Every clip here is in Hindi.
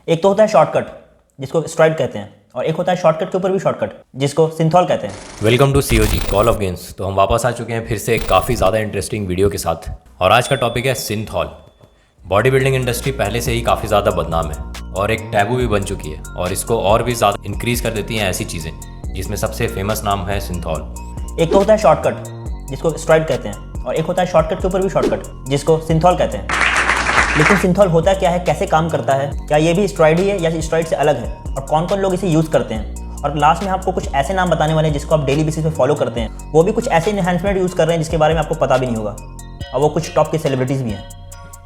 एक तो होता है शॉर्टकट जिसको स्टेरॉइड कहते हैं, और एक होता है शॉर्टकट के ऊपर भी शॉर्टकट जिसको सिंथॉल कहते हैं। Welcome to COG call of games. तो हम वापस आ चुके हैं फिर से एक काफ़ी ज़्यादा इंटरेस्टिंग वीडियो के साथ, और आज का टॉपिक है सिंथॉल। बॉडी बिल्डिंग इंडस्ट्री पहले से ही काफ़ी ज़्यादा बदनाम है और एक टैबू भी बन चुकी है, और इसको और भी ज़्यादा इंक्रीज़ कर देती हैं ऐसी चीज़ें, जिसमें सबसे फेमस नाम है सिंथॉल। एक तो होता है शॉर्टकट जिसको स्टेरॉइड कहते हैं, और एक होता है शॉर्टकट के ऊपर भी शॉर्टकट जिसको सिंथॉल कहते हैं। लेकिन सिंथॉल होता क्या है, कैसे काम करता है, क्या ये भी स्टेरॉइड ही है या स्टेरॉइड से अलग है, और कौन कौन लोग इसे यूज़ करते हैं, और लास्ट में आपको कुछ ऐसे नाम बताने वाले हैं जिसको आप डेली बेसिस पे फॉलो करते हैं, वो भी कुछ ऐसे इन्हांसमेंट यूज़ कर रहे हैं जिसके बारे में आपको पता भी नहीं होगा, और वो कुछ टॉप के सेलिब्रिटीज़ भी हैं।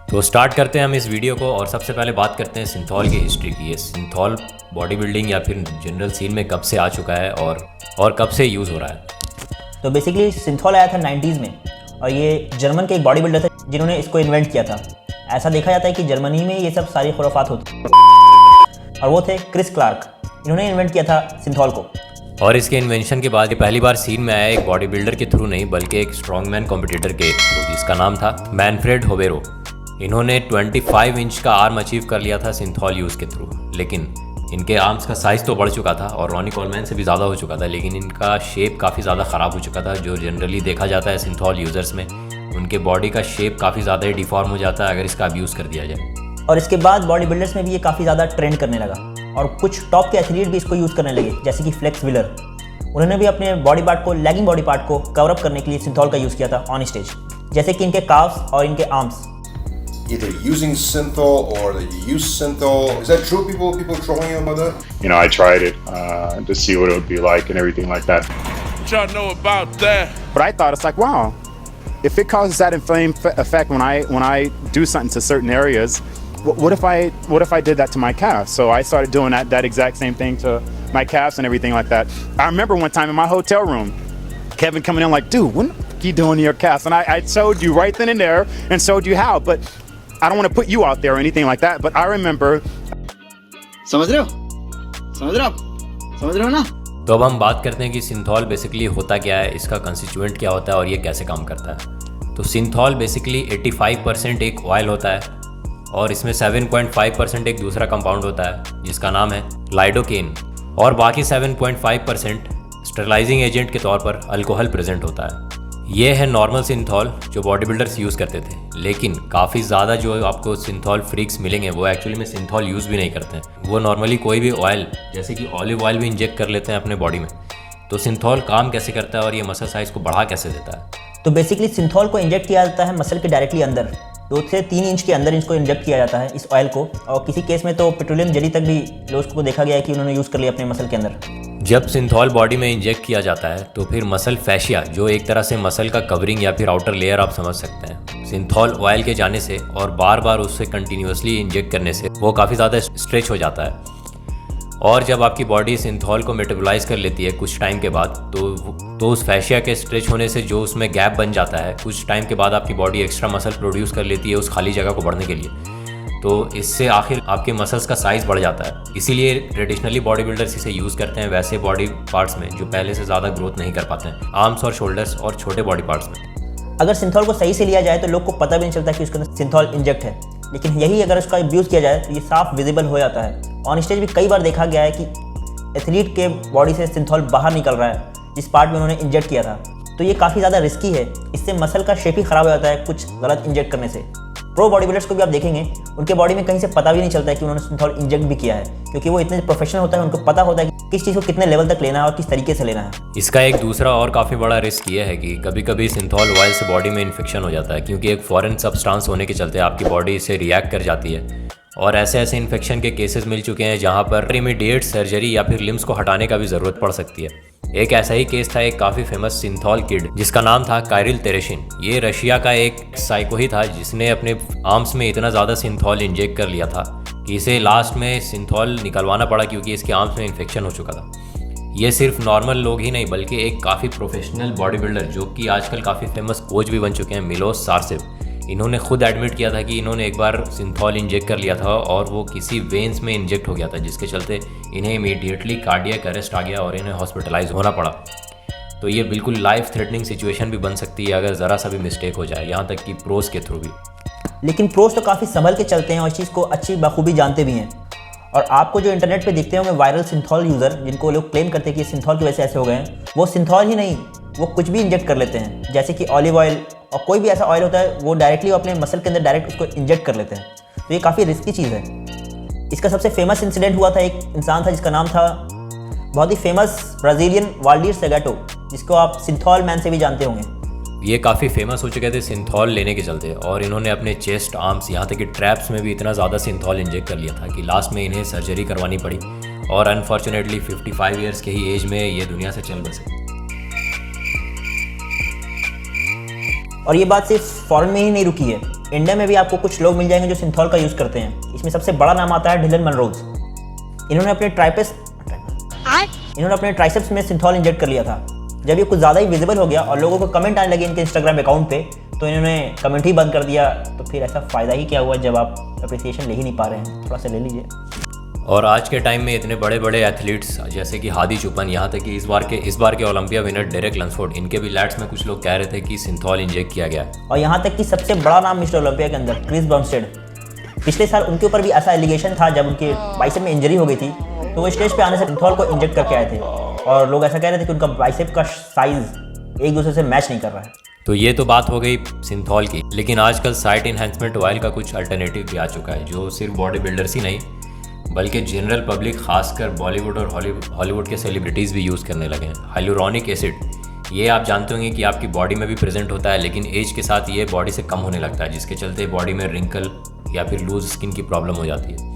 तो स्टार्ट करते हैं हम इस वीडियो को, और सबसे पहले बात करते हैं सिंथॉल की हिस्ट्री की। ये सिंथॉल बॉडी बिल्डिंग या फिर जनरल सीन में कब से आ चुका है और कब से यूज़ हो रहा है। तो बेसिकली सिंथॉल आया था 90s में, और ये जर्मन के एक बॉडी बिल्डर थे जिन्होंने इसको इन्वेंट किया था। ऐसा देखा जाता है कि जर्मनी में ये सब सारी खुराफात होती, और वो थे क्रिस क्लार्क। इन्होंने इन्वेंट किया था सिंथॉल को। और इसके इन्वेंशन के बाद ये पहली बार सीन में आया एक बॉडी बिल्डर के थ्रू नहीं, बल्कि एक स्ट्रॉन्गमैन कॉम्पिटिटर के थ्रू, जिसका नाम था मैनफ्रेड होबेरो। इन्होंने 25 इंच का आर्म अचीव कर लिया था सिंथॉल यूज़ के थ्रू। लेकिन इनके आर्म्स का साइज़ तो बढ़ चुका था और रॉनी कोलमैन से भी ज़्यादा हो चुका था, लेकिन इनका शेप काफ़ी ज़्यादा ख़राब हो चुका था। जो जनरली देखा जाता है सिंथॉल यूज़र्स में, उनके बॉडी का शेप काफ़ी ज़्यादा ही डिफॉर्म हो जाता है अगर इसका अब्यूज़ कर दिया जाए। और इसके बाद बॉडी बिल्डर्स में भी ये काफ़ी ज़्यादा ट्रेंड करने लगा, और कुछ टॉप के एथलीट भी इसको यूज़ करने लगे, जैसे कि फ्लेक्स व्हीलर। उन्होंने भी अपने बॉडी पार्ट को, लैगिंग बॉडी पार्ट को कवर अप करने के लिए सिंथॉल का यूज़ किया था ऑन स्टेज, जैसे कि इनके काफ्स और इनके arms. Either using synthol or that you use synthol. Is that true? People trolling you about that? You know, I tried it to see what it would be like and everything like that. What y'all know about that? But I thought it's like, wow, if it causes that inflame effect when I do something to certain areas, what if I did that to my calves? So I started doing that exact same thing to my calves and everything like that. I remember one time in my hotel room, Kevin coming in like, dude, what are you doing to your calves? And I showed you right then and there and showed you how, but I don't want to put you out there or anything like that, but I remember. समझ रहे हो ना? तो अब हम बात करते हैं कि सिंथॉल बेसिकली होता क्या है, इसका कंस्टिट्यूएंट क्या होता है और ये कैसे काम करता है। तो सिंथॉल बेसिकली 85% एक ऑयल होता है, और इसमें 7.5% एक दूसरा कंपाउंड होता है जिसका नाम है लाइडोकेन, और बाकी 7.5% स्टरलाइजिंग एजेंट के तौर पर अल्कोहल प्रेजेंट होता है। ये है नॉर्मल सिंथॉल जो बॉडी बिल्डर्स यूज़ करते थे, लेकिन काफ़ी ज़्यादा जो आपको सिंथॉल फ्रीक्स मिलेंगे वो एक्चुअली में सिंथॉल यूज़ भी नहीं करते हैं। वो नॉर्मली कोई भी ऑयल, जैसे कि ऑलिव ऑयल भी इंजेक्ट कर लेते हैं अपने बॉडी में। तो सिंथॉल काम कैसे करता है और ये मसल साइज़ को बढ़ा कैसे देता है? तो बेसिकली सिंथॉल को इंजेक्ट किया जाता है मसल के डायरेक्टली अंदर, 2 से 3 इंच के अंदर इसको इंजेक्ट किया जाता है, इस ऑयल को। और किसी केस में तो पेट्रोलियम जेली तक भी लोगों को देखा गया है कि उन्होंने यूज़ कर लिया अपने मसल के अंदर। जब सिंथॉल बॉडी में इंजेक्ट किया जाता है तो फिर मसल फैशिया, जो एक तरह से मसल का कवरिंग या फिर आउटर लेयर आप समझ सकते हैं, सिंथॉल ऑयल के जाने से और बार बार उससे कंटिन्यूसली इंजेक्ट करने से वो काफ़ी ज़्यादा स्ट्रेच हो जाता है। और जब आपकी बॉडी सिंथॉल को मेटाबोलाइज कर लेती है कुछ टाइम के बाद, तो उस फैशिया के स्ट्रेच होने से जो उसमें गैप बन जाता है, कुछ टाइम के बाद आपकी बॉडी एक्स्ट्रा मसल प्रोड्यूस कर लेती है उस खाली जगह को बढ़ने के लिए। तो इससे आखिर आपके मसल्स का साइज़ बढ़ जाता है। इसीलिए ट्रेडिशनली बॉडी बिल्डर्स इसे यूज़ करते हैं वैसे बॉडी पार्ट्स में जो पहले से ज़्यादा ग्रोथ नहीं कर पाते हैं, आर्म्स और शोल्डर्स और छोटे बॉडी पार्ट्स में। अगर सिंथॉल को सही से लिया जाए तो लोग को पता भी नहीं चलता कि उसके अंदर सिंथॉल इंजेक्ट है, लेकिन यही अगर उसका अब्यूज़ किया जाए तो ये साफ विजिबल हो जाता है। ऑन स्टेज भी कई बार देखा गया है कि एथलीट के बॉडी से सिंथॉल बाहर निकल रहा है जिस पार्ट में उन्होंने इंजेक्ट किया था। तो ये काफ़ी ज़्यादा रिस्की है, इससे मसल का शेप ही ख़राब हो जाता है कुछ गलत इंजेक्ट करने से। प्रो बॉडी बिल्डर्स को भी आप देखेंगे, उनके बॉडी में कहीं से पता भी नहीं चलता है कि उन्होंने सिंथॉल इंजेक्ट भी किया है, क्योंकि वो इतने प्रोफेशनल होता है, उनको पता होता है कि किस चीज़ को कितने लेवल तक लेना है और किस तरीके से लेना है। इसका एक दूसरा और काफ़ी बड़ा रिस्क ये है कि कभी कभी सिंथॉल ऑयल से बॉडी में इन्फेक्शन हो जाता है, क्योंकि एक फॉरेन सब्सटेंस होने के चलते आपकी बॉडी इससे रिएक्ट कर जाती है। और ऐसे इन्फेक्शन के केसेस मिल चुके हैं जहाँ पर इमीडिएट सर्जरी या फिर लिम्स को हटाने का भी ज़रूरत पड़ सकती है। एक ऐसा ही केस था एक काफ़ी फेमस सिंथॉल किड जिसका नाम था काइरिल तेरेशिन। ये रशिया का एक साइको ही था जिसने अपने आर्म्स में इतना ज़्यादा सिंथॉल इंजेक्ट कर लिया था कि इसे लास्ट में सिंथॉल निकलवाना पड़ा, क्योंकि इसके आर्म्स में इन्फेक्शन हो चुका था। ये सिर्फ नॉर्मल लोग ही नहीं, बल्कि एक काफ़ी प्रोफेशनल बॉडी बिल्डर जो कि आजकल काफ़ी फेमस कोच भी बन चुके हैं, मिलोस सारसेव, इन्होंने खुद एडमिट किया था कि इन्होंने एक बार सिंथॉल इंजेक्ट कर लिया था और वो किसी वेन्स में इंजेक्ट हो गया था, जिसके चलते इन्हें इमीडिएटली कार्डियक अरेस्ट आ गया और इन्हें हॉस्पिटलाइज होना पड़ा। तो ये बिल्कुल लाइफ थ्रेटनिंग सिचुएशन भी बन सकती है अगर ज़रा सा भी मिस्टेक हो जाए, यहाँ तक कि प्रोस के थ्रू भी। लेकिन प्रोस तो काफ़ी संभल के चलते हैं और इस चीज़ को अच्छी बखूबी जानते भी हैं। और आपको जो इंटरनेट पे दिखते होंगे वायरल सिंथॉल यूज़र, जिनको लोग क्लेम करते हैं कि सिंथॉल की वजह से ऐसे हो गए हैं, वो सिंथॉल ही नहीं, वो कुछ भी इंजेक्ट कर लेते हैं, जैसे कि ऑलिव ऑयल और कोई भी ऐसा ऑयल होता है, वो डायरेक्टली अपने मसल के अंदर डायरेक्ट उसको इंजेक्ट कर लेते हैं। तो ये काफ़ी रिस्की चीज़ है। इसका सबसे फेमस इंसिडेंट हुआ था, एक इंसान था जिसका नाम था बहुत ही फेमस ब्राज़ीलियन वाल्डीर सेगाटो, जिसको आप सिंथॉल मैन से भी जानते होंगे। ये काफ़ी फेमस हो चुके थे सिंथॉल लेने के चलते, और इन्होंने अपने चेस्ट, आर्म्स, यहाँ तक कि ट्रैप्स में भी इतना ज़्यादा सिंथॉल इंजेक्ट कर लिया था कि लास्ट में इन्हें सर्जरी करवानी पड़ी, और अनफॉर्चुनेटली 55 ईयर्स के ही एज में ये दुनिया से चल बसे। और ये बात सिर्फ फॉरेन में ही नहीं रुकी है, इंडिया में भी आपको कुछ लोग मिल जाएंगे जो सिंथॉल का यूज़ करते हैं। इसमें सबसे बड़ा नाम आता है डिलन मनरोज। इन्होंने अपने ट्राइसेप्स में सिंथॉल इंजेक्ट कर लिया था। जब ये कुछ ज़्यादा ही विजिबल हो गया और लोगों को कमेंट आने लगे इनके इंस्टाग्राम अकाउंट पे, तो इन्होंने कमेंट ही बंद कर दिया। तो फिर ऐसा फ़ायदा ही क्या हुआ जब आप अप्रिसिएशन ले ही नहीं पा रहे हैं, थोड़ा सा ले लीजिए। और आज के टाइम में इतने बड़े बड़े एथलीट्स जैसे कि हादी चुपन, यहाँ तक कि इस बार के ओलंपिया विनर डेरेक लंसफोर्ड, इनके भी लैट्स में कुछ लोग कह रहे थे कि सिंथॉल इंजेक्ट किया गया है। और यहाँ तक कि सबसे बड़ा नाम मिस्टर ओलंपिया के अंदर क्रिस बर्मस्टेड, पिछले साल उनके ऊपर भी ऐसा एलिगेशन था जब उनके बाइसेप में इंजरी हो गई थी, तो वो स्टेज पे आने से सिंथॉल को इंजेक्ट करके आए थे, और लोग ऐसा कह रहे थे कि उनका बाइसेप का साइज़ एक दूसरे से मैच नहीं कर रहा है। तो ये तो बात हो गई सिंथॉल की, लेकिन आजकल साइट इन्हेंसमेंट ऑयल का कुछ अल्टरनेटिव भी आ चुका है, जो सिर्फ बॉडी बिल्डर्स ही नहीं बल्कि जनरल पब्लिक, खासकर बॉलीवुड और हॉलीवुड के सेलिब्रिटीज़ भी यूज़ करने लगे हैं। हाइलुरोनिक एसिड, ये आप जानते होंगे कि आपकी बॉडी में भी प्रेजेंट होता है, लेकिन एज के साथ ये बॉडी से कम होने लगता है, जिसके चलते बॉडी में रिंकल या फिर लूज स्किन की प्रॉब्लम हो जाती है।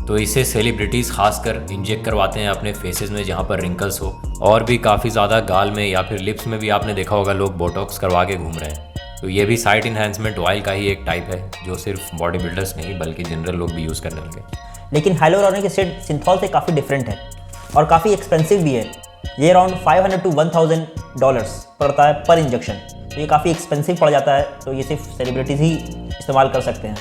तो इसे सेलिब्रिटीज़ खासकर इंजेक्ट करवाते हैं अपने फेसेस में जहाँ पर रिंकल्स हो, और भी काफ़ी ज़्यादा गाल में या फिर लिप्स में भी आपने देखा होगा लोग बोटॉक्स करवा के घूम रहे हैं। तो ये भी साइट इन्हेंसमेंट ऑयल का ही एक टाइप है, जो सिर्फ बॉडी बिल्डर्स नहीं बल्कि जनरल लोग भी यूज़ करने लगे। लेकिन हाइलुरोनिक एसिड सिंथॉल से काफ़ी डिफरेंट है और काफ़ी एक्सपेंसिव भी है। ये अराउंड $500 to $1,000 पड़ता है पर इंजेक्शन, तो ये काफ़ी एक्सपेंसिव पड़ जाता है। तो ये सिर्फ सेलिब्रिटीज़ ही इस्तेमाल कर सकते हैं।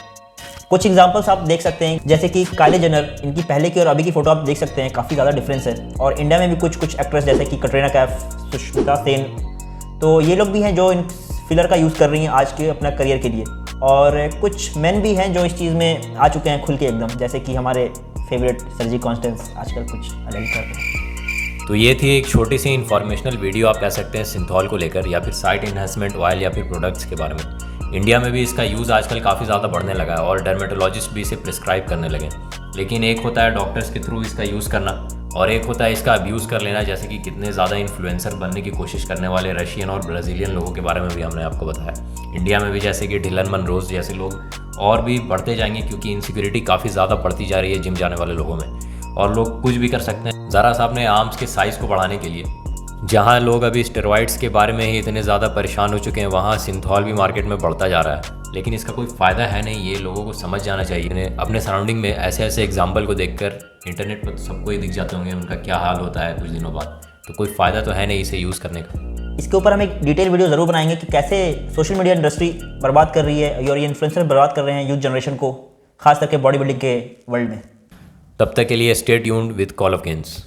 कुछ एग्जांपल्स आप देख सकते हैं, जैसे कि काइली जेनर, इनकी पहले की और अभी की फ़ोटो आप देख सकते हैं, काफ़ी ज़्यादा डिफरेंस है। और इंडिया में भी कुछ एक्ट्रेस जैसे कि कटरीना कैफ, सुष्मिता सेन, तो ये लोग भी हैं जो इन फिलर का यूज़ कर रही हैं आज के अपना करियर के लिए। और कुछ मेन भी हैं जो इस चीज़ में आ चुके हैं खुल के एकदम, जैसे कि हमारे फेवरेट सर्जी कॉन्स्टेंस आजकल कुछ अलग कर रहे हैं। तो ये थी एक छोटी सी इन्फॉर्मेशनल वीडियो आप कह सकते हैं सिंथॉल को लेकर, या फिर साइट इन्हेंसमेंट ऑयल या फिर प्रोडक्ट्स के बारे में। इंडिया में भी इसका यूज़ आजकल काफ़ी ज़्यादा बढ़ने लगा है और डर्मेटोलॉजिस्ट भी इसे प्रिस्क्राइब करने लगे। लेकिन एक होता है डॉक्टर्स के थ्रू इसका यूज़ करना, और एक होता है इसका अब्यूज़ कर लेना, जैसे कि कितने ज़्यादा इन्फ्लुएंसर बनने की कोशिश करने वाले रशियन और ब्राज़ीलियन लोगों के बारे में भी हमने आपको बताया। इंडिया में भी जैसे कि डिलन मनरोज जैसे लोग और भी बढ़ते जाएंगे, क्योंकि इनसिक्योरिटी काफ़ी ज़्यादा बढ़ती जा रही है जिम जाने वाले लोगों में, और लोग कुछ भी कर सकते हैं ज़रा सा अपने आर्म्स के साइज़ को बढ़ाने के लिए। जहाँ लोग अभी स्टेरॉइड्स के बारे में ही इतने ज़्यादा परेशान हो चुके हैं, वहाँ सिंथॉल भी मार्केट में बढ़ता जा रहा है, लेकिन इसका कोई फ़ायदा है नहीं। ये लोगों को समझ जाना चाहिए। अपने सराउंडिंग में ऐसे ऐसे एग्जाम्पल को देखकर इंटरनेट पर तो सबको ही दिख जाते होंगे उनका क्या हाल होता है कुछ दिनों बाद, तो कोई फ़ायदा तो है नहीं इसे यूज़ करने का। इसके ऊपर हम एक डिटेल वीडियो ज़रूर बनाएंगे कि कैसे सोशल मीडिया इंडस्ट्री बर्बाद कर रही है और ये इन्फ्लुएंसर बर्बाद कर रहे हैं यूथ जनरेशन को, खास करके बॉडी बिल्डिंग के वर्ल्ड में। तब तक के लिए stay tuned with call of games.